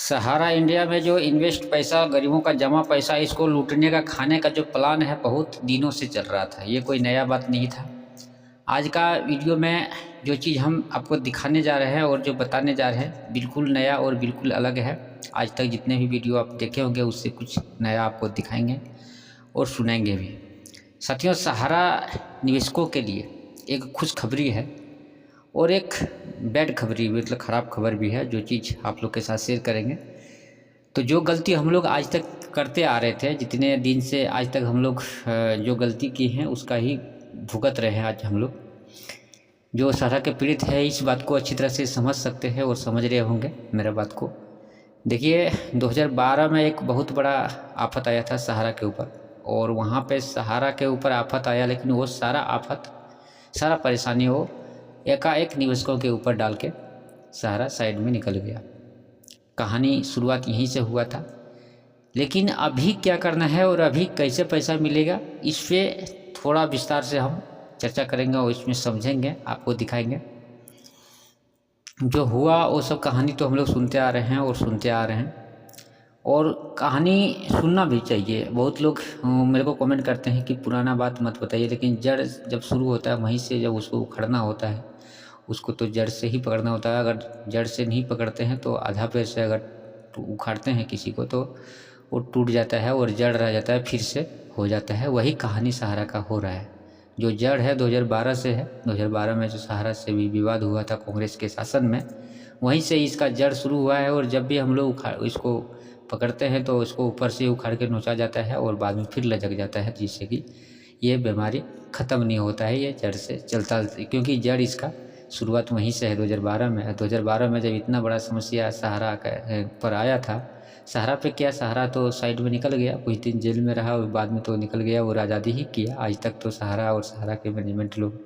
सहारा India में जो invest पैसा, गरीबों का जमा पैसा, इसको लूटने का, खाने का जो प्लान है, बहुत दिनों से चल रहा था। ये कोई नया बात नहीं था। आज का वीडियो में जो चीज़ हम आपको दिखाने जा रहे हैं और जो बताने जा रहे हैं, बिल्कुल नया और बिल्कुल अलग है। आज तक जितने भी वीडियो आप देखे होंगे उससे कुछ नया आपको दिखाएंगे और सुनाएंगे भी। साथियों, सहारा निवेशकों के लिए एक खुशखबरी है और एक बैड खबरी, मतलब ख़राब खबर भी है, जो चीज़ आप लोग के साथ शेयर करेंगे। तो जो गलती हम लोग आज तक करते आ रहे थे, जितने दिन से आज तक हम लोग जो गलती की हैं उसका ही भुगत रहे हैं आज हम लोग। जो सहारा के पीड़ित है इस बात को अच्छी तरह से समझ सकते हैं और समझ रहे होंगे मेरा बात को। देखिए, 2012 में एक बहुत बड़ा आफत आया था सहारा के ऊपर, और वहाँ पे सहारा के ऊपर आफत आया, लेकिन वो सारा आफत, सारा परेशानी वो एकाएक निवेशकों के ऊपर डाल के सहारा साइड में निकल गया। कहानी शुरुआत यहीं से हुआ था। लेकिन अभी क्या करना है और अभी कैसे पैसा मिलेगा, इस पे थोड़ा विस्तार से हम चर्चा करेंगे और इसमें समझेंगे, आपको दिखाएंगे। जो हुआ वो सब कहानी तो हम लोग सुनते आ रहे हैं और सुनते आ रहे हैं, और कहानी सुनना भी चाहिए। बहुत लोग मेरे को कमेंट करते हैं कि पुराना बात मत बताइए, लेकिन जड़ जब शुरू होता है वहीं से जब उसको उखड़ना होता है, उसको तो जड़ से ही पकड़ना होता है। अगर जड़ से नहीं पकड़ते हैं तो आधा पैर से अगर उखाड़ते हैं किसी को तो वो टूट जाता है और जड़ रह जाता है, फिर से हो जाता है। वही कहानी सहारा का हो रहा है। जो जड़ है 2012 से है। 2012 में जो सहारा से भी विवाद हुआ था कांग्रेस के शासन में, वहीं से इसका जड़ शुरू हुआ है। और जब भी हम लोग इसको पकड़ते हैं तो इसको ऊपर से उखाड़ के नोचा जाता है और बाद में फिर लचक जाता है, जिससे कि ये बीमारी ख़त्म नहीं होता है, ये जड़ से चलता, क्योंकि जड़ इसका शुरुआत वहीं से है। 2012 में 2012 में जब इतना बड़ा समस्या सहारा पर आया था, सहारा पे क्या, सहारा तो साइड में निकल गया, कुछ दिन जेल में रहा और बाद में तो निकल गया और आज़ादी ही किया। आज तक तो सहारा और सहारा के मैनेजमेंट लोग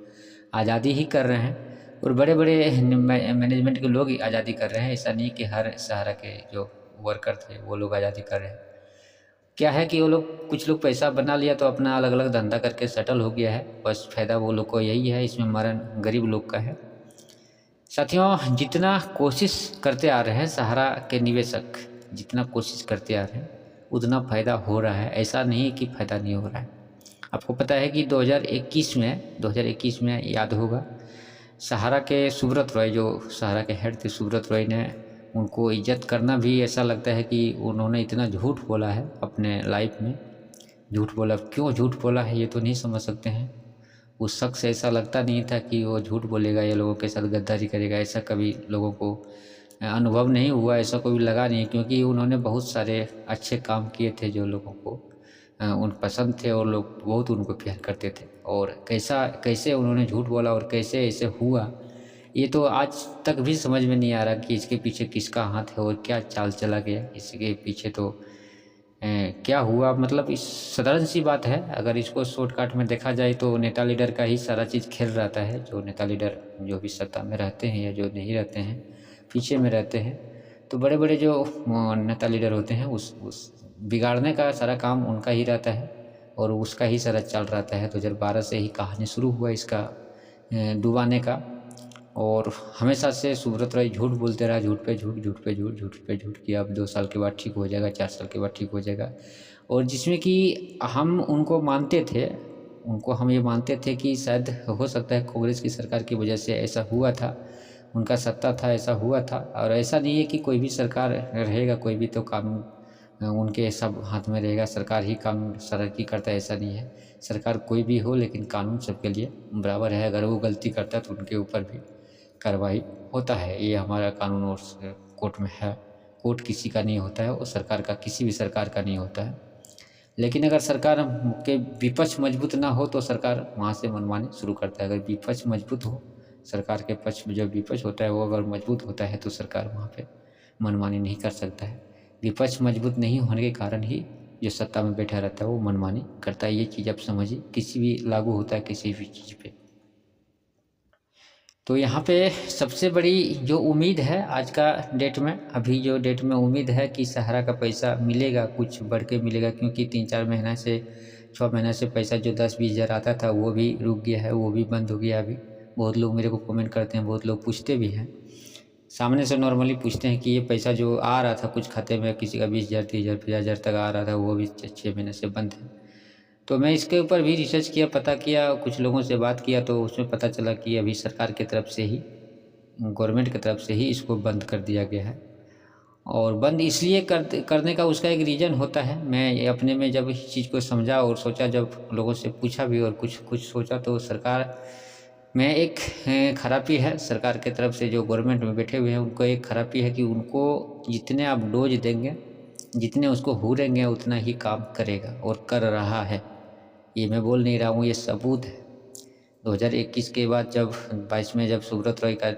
आज़ादी ही कर रहे हैं, और बड़े बड़े मैनेजमेंट के लोग आज़ादी कर रहे हैं। ऐसा नहीं कि हर सहारा के जो वर्कर थे वो लोग आज़ादी कर रहे हैं। क्या है कि वो लोग, कुछ लोग पैसा बना लिया तो अपना अलग अलग धंधा करके सेटल हो गया है, बस फ़ायदा वो लोग को यही है। इसमें मरण गरीब लोग का है। साथियों, जितना कोशिश करते आ रहे हैं सहारा के निवेशक, जितना कोशिश करते आ रहे हैं उतना फ़ायदा हो रहा है। ऐसा नहीं कि फ़ायदा नहीं हो रहा है। आपको पता है कि 2021 में याद होगा, सहारा के सुब्रत रॉय, जो सहारा के हेड थे सुब्रत रॉय ने, उनको इज्जत करना भी ऐसा लगता है कि उन्होंने इतना झूठ बोला है अपने लाइफ में। झूठ बोला, क्यों झूठ बोला है ये तो नहीं समझ सकते हैं। उस शख्स से ऐसा लगता नहीं था कि वो झूठ बोलेगा, ये लोगों के साथ गद्दारी करेगा, ऐसा कभी लोगों को अनुभव नहीं हुआ, ऐसा कोई लगा नहीं, क्योंकि उन्होंने बहुत सारे अच्छे काम किए थे जो लोगों को उन पसंद थे और लोग बहुत उनको प्यार करते थे। और कैसे उन्होंने झूठ बोला और कैसे ऐसे हुआ, ये तो आज तक भी समझ में नहीं आ रहा कि इसके पीछे किसका हाथ है और क्या चाल चला गया इसके पीछे। तो क्या हुआ, मतलब इस साधारण सी बात है। अगर इसको शॉर्टकट में देखा जाए तो नेता लीडर का ही सारा चीज़ खेल रहता है। जो नेता लीडर जो भी सत्ता में रहते हैं या जो नहीं रहते हैं, पीछे में रहते हैं, तो बड़े बड़े जो नेता लीडर होते हैं उस बिगाड़ने का सारा काम उनका ही रहता है और उसका ही सारा चल रहता है। 2012 से ही कहानी शुरू हुआ इसका डुबाने का, और हमेशा से सुब्रत राय झूठ बोलते रहा, झूठ पे झूठ, झूठ पे झूठ, झूठ पे झूठ, कि अब 2 साल के बाद ठीक हो जाएगा, 4 साल के बाद ठीक हो जाएगा। और जिसमें कि हम उनको मानते थे, हम ये मानते थे कि शायद हो सकता है कांग्रेस की सरकार की वजह से ऐसा हुआ था, उनका सत्ता था, ऐसा हुआ था। और ऐसा नहीं है कि कोई भी सरकार रहेगा, कोई भी तो कानून उनके सब हाथ में रहेगा, सरकार ही कानून तरक्की करता है, ऐसा नहीं है। सरकार कोई भी हो लेकिन कानून सबके लिए बराबर है। अगर वो गलती करता है तो उनके ऊपर भी कार्रवाई होता है। ये हमारा कानून और कोर्ट में है। कोर्ट किसी का नहीं होता है, वो सरकार का, किसी भी सरकार का नहीं होता है। लेकिन अगर सरकार के विपक्ष मजबूत ना हो तो सरकार वहाँ से मनमानी शुरू करता है। अगर विपक्ष मजबूत हो, सरकार के पक्ष में जो विपक्ष होता है वो अगर मजबूत होता है तो सरकार वहाँ पे मनमानी नहीं कर सकता है। विपक्ष मजबूत नहीं होने के कारण ही जो सत्ता में बैठा रहता है वो मनमानी करता है। ये चीज़ आप समझिए, किसी भी लागू होता है किसी भी चीज़ पे। तो यहाँ पे सबसे बड़ी जो उम्मीद है आज का डेट में, अभी जो डेट में उम्मीद है कि सहारा का पैसा मिलेगा, कुछ बढ़ के मिलेगा, क्योंकि 3-4 महीना से 6 महीना से पैसा जो 10-20 हज़ार आता था वो भी रुक गया है, वो भी बंद हो गया अभी। बहुत लोग मेरे को कमेंट करते हैं, बहुत लोग पूछते भी हैं। सामने से नॉर्मली पूछते हैं कि ये पैसा जो आ रहा था कुछ खाते में, किसी का 20,000 30,000 50,000 तक आ रहा था, वो भी 6 महीने से बंद है। तो मैं इसके ऊपर भी रिसर्च किया, पता किया, कुछ लोगों से बात किया, तो उसमें पता चला कि अभी सरकार की तरफ से ही, गवर्नमेंट की तरफ से ही इसको बंद कर दिया गया है। और बंद इसलिए करने का उसका एक रीज़न होता है। मैं अपने में जब इस चीज़ को समझा और सोचा, जब लोगों से पूछा भी और कुछ कुछ सोचा, तो सरकार में एक खराबी है सरकार की तरफ से, जो गवर्नमेंट में बैठे हुए हैं उनको एक खराबी है कि उनको जितने आप डोज देंगे, जितने उसको हुरेंगे, उतना ही काम करेगा और कर रहा है। ये मैं बोल नहीं रहा हूँ, ये सबूत है। 2021 के बाद जब 22 में जब सुब्रत रॉय का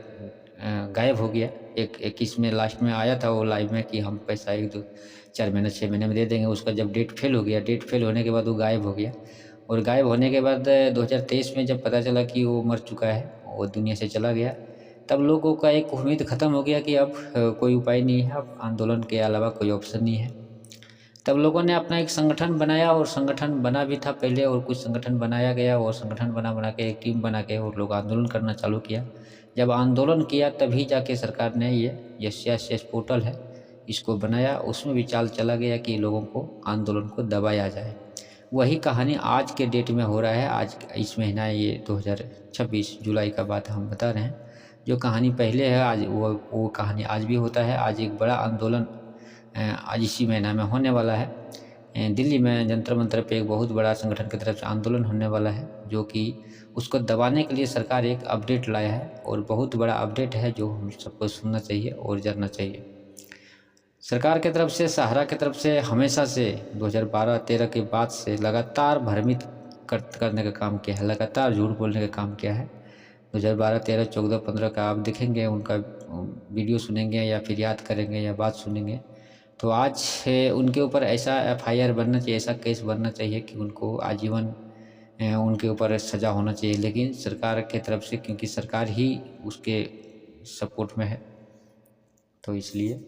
गायब हो गया, 21 में लास्ट में आया था वो लाइव में कि हम पैसा 1 2 4 महीने 6 महीने में दे देंगे। उसका जब डेट फेल हो गया, डेट फेल होने के बाद वो गायब हो गया। और गायब होने के बाद 2023 में जब पता चला कि वो मर चुका है, वो दुनिया से चला गया, तब लोगों का एक उम्मीद ख़त्म हो गया कि अब कोई उपाय नहीं है, अब आंदोलन के अलावा कोई ऑप्शन नहीं है। तब लोगों ने अपना एक संगठन बनाया, और संगठन बना भी था पहले, और कुछ संगठन बनाया गया, और संगठन बना के एक टीम बना के और लोग आंदोलन करना चालू किया। जब आंदोलन किया तभी जाके सरकार ने ये यस पोर्टल है, इसको बनाया। उसमें भी चाल चला गया कि लोगों को आंदोलन को दबाया जाए। वही कहानी आज के डेट में हो रहा है। आज इस महीना, ये 2026 जुलाई का बात हम बता रहे हैं। जो कहानी पहले है, आज वो कहानी आज भी होता है। आज एक बड़ा आंदोलन आज इसी महीना में होने वाला है। दिल्ली में जंतर मंतर पे एक बहुत बड़ा संगठन की तरफ से आंदोलन होने वाला है, जो कि उसको दबाने के लिए सरकार एक अपडेट लाया है, और बहुत बड़ा अपडेट है जो हम सबको सुनना चाहिए और जानना चाहिए। सरकार की तरफ से, सहारा की तरफ से हमेशा से 2012-13 के बाद से लगातार भ्रमित करने का काम किया है, लगातार झूठ बोलने का काम किया है। 2012, 13, 14, 15 का आप देखेंगे, उनका वीडियो सुनेंगे या फिर याद करेंगे या बात सुनेंगे, तो आज उनके ऊपर ऐसा FIR बनना चाहिए, ऐसा केस बनना चाहिए कि उनको आजीवन उनके ऊपर सज़ा होना चाहिए। लेकिन सरकार की तरफ से, क्योंकि सरकार ही उसके सपोर्ट में है, तो इसलिए